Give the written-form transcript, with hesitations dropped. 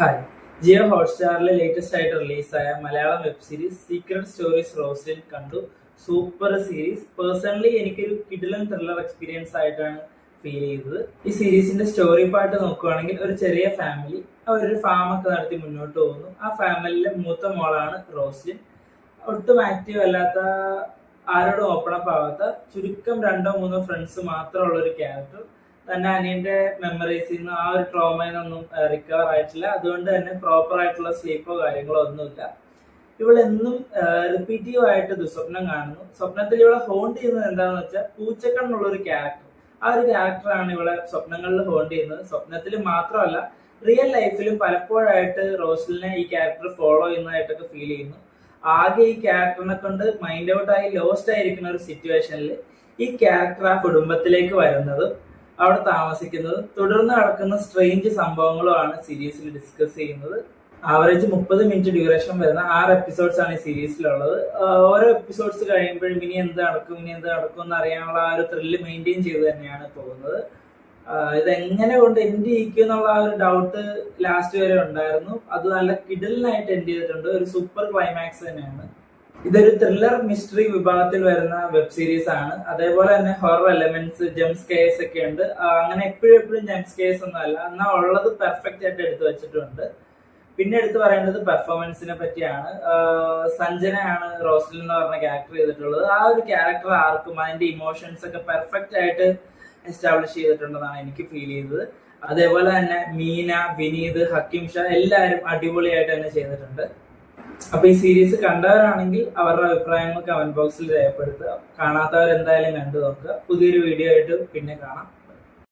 Hi. Jio ഹോട്ട്സ്റ്റാറിലെ latest ആയിട്ട് റിലീസായ Malayalam web series secret stories Roslin കണ്ടു. Super series. പേഴ്സണലി എനിക്കൊരു കിടിലൻ ത്രില്ലർ എക്സ്പീരിയൻസ് ആയിട്ടാണ് ഫീൽ ചെയ്തത്. ഈ സീരീസിന്റെ സ്റ്റോറി പാർട്ട് നോക്കുകയാണെങ്കിൽ ഒരു ചെറിയ ഫാമിലി അവരൊരു ഫാമൊക്കെ നടത്തി മുന്നോട്ട് പോകുന്നു. ആ ഫാമിലിയിലെ മൂത്ത മോളാണ് റോസ്ലിൻ. ഒട്ടും ആക്റ്റീവ് അല്ലാത്ത, ആരോടും ഓപ്പൺ അപ്പ് ആവാത്ത, ചുരുക്കം 2-3 ഫ്രണ്ട്സ് മാത്രമുള്ള ഒരു ക്യാരക്ടർ. തന്നെ അനിയന്റെ മെമ്മറീസിൽ നിന്ന് ആ ഒരു ട്രോമയിൽ നിന്നൊന്നും റിക്കവർ ആയിട്ടില്ല. അതുകൊണ്ട് തന്നെ പ്രോപ്പർ ആയിട്ടുള്ള സ്ലീപ്പോ കാര്യങ്ങളോ ഒന്നുമില്ല. ഇവളെന്നും റിപ്പീറ്റീവ് ആയിട്ട് ദുസ്വപ്നം കാണുന്നു. സ്വപ്നത്തിൽ ഇവളെ ഹോണ്ട് ചെയ്യുന്നത് എന്താണെന്ന് വെച്ചാൽ പൂച്ചക്കണ്ണുള്ള ഒരു ക്യാരക്ടർ. ആ ഒരു ക്യാരക്ടറാണ് ഇവളെ സ്വപ്നങ്ങളിൽ ഹോണ്ട് ചെയ്യുന്നത്. സ്വപ്നത്തിൽ മാത്രമല്ല, റിയൽ ലൈഫിലും പലപ്പോഴായിട്ട് റോസ്ലിനെ ഈ ക്യാരക്ടർ ഫോളോ ചെയ്യുന്നതായിട്ടൊക്കെ ഫീൽ ചെയ്യുന്നു. ആകെ ഈ ക്യാരക്ടറിനെ കൊണ്ട് മൈൻഡ് ഔട്ട് ആയി ലോസ്റ്റ് ആയിരിക്കുന്ന ഒരു സിറ്റുവേഷനിൽ ഈ ക്യാരക്ടർ ആ കുടുംബത്തിലേക്ക് വരുന്നതും അവിടെ താമസിക്കുന്നതും തുടർന്ന് നടക്കുന്ന സ്ട്രേഞ്ച് സംഭവങ്ങളുമാണ് സീരീസിൽ ഡിസ്കസ് ചെയ്യുന്നത്. ആവറേജ് 30 മിനിറ്റ് ഡ്യൂറേഷൻ വരുന്ന 6 എപ്പിസോഡ്സ് ആണ് ഈ സീരീസിലുള്ളത്. ഓരോ എപ്പിസോഡ്സ് കഴിയുമ്പോഴും ഇനി എന്ത് നടക്കും എന്ന് അറിയാനുള്ള ആ ഒരു ത്രില്ല് മെയിൻറ്റെയിൻ ചെയ്ത് തന്നെയാണ് പോകുന്നത്. ഇതെങ്ങനെ കൊണ്ട് എൻഡ് ചെയ്യിക്കും എന്നുള്ള ആ ഒരു ഡൗട്ട് ലാസ്റ്റ് വരെ ഉണ്ടായിരുന്നു. അത് നല്ല കിഡിലിനായിട്ട് എൻഡ് ചെയ്തിട്ടുണ്ട്. ഒരു സൂപ്പർ ക്ലൈമാക്സ് തന്നെയാണ്. ഇതൊരു ത്രില്ലർ മിസ്റ്ററി വിഭാഗത്തിൽ വരുന്ന വെബ് സീരീസ് ആണ്. അതേപോലെ തന്നെ ഹൊറർ എലമെന്റ്സ്, ജംപ് സ്കെയർസ് ഒക്കെ ഉണ്ട്. അങ്ങനെ എപ്പോഴും ജംപ് സ്കെയർസ് ഒന്നും അല്ല, എന്നാൽ ഉള്ളത് പെർഫെക്റ്റ് ആയിട്ട് എടുത്തു വെച്ചിട്ടുണ്ട്. പിന്നെ എടുത്തു പറയേണ്ടത് പെർഫോമൻസിനെ പറ്റിയാണ്. സഞ്ജനയാണ് റോസ്ലിൻ എന്ന് പറഞ്ഞ ക്യാരക്ടർ ചെയ്തിട്ടുള്ളത്. ആ ഒരു ക്യാരക്ടർ ആർക്കും അതിന്റെ ഇമോഷൻസ് ഒക്കെ പെർഫെക്റ്റ് ആയിട്ട് എസ്റ്റാബ്ലിഷ് ചെയ്തിട്ടുണ്ടെന്നാണ് എനിക്ക് ഫീൽ ചെയ്തത്. അതേപോലെ തന്നെ മീന, വിനീത്, ഹക്കീം ഷാ എല്ലാവരും അടിപൊളിയായിട്ട് തന്നെ ചെയ്തിട്ടുണ്ട്. അപ്പൊ ഈ സീരീസ് കണ്ടവരാണെങ്കിൽ അവരുടെ അഭിപ്രായങ്ങൾ കമന്റ് ബോക്സിൽ രേഖപ്പെടുത്തുക. കാണാത്തവർ എന്തായാലും കണ്ടു നോക്കുക. പുതിയൊരു വീഡിയോ ആയിട്ട് പിന്നെ കാണാം.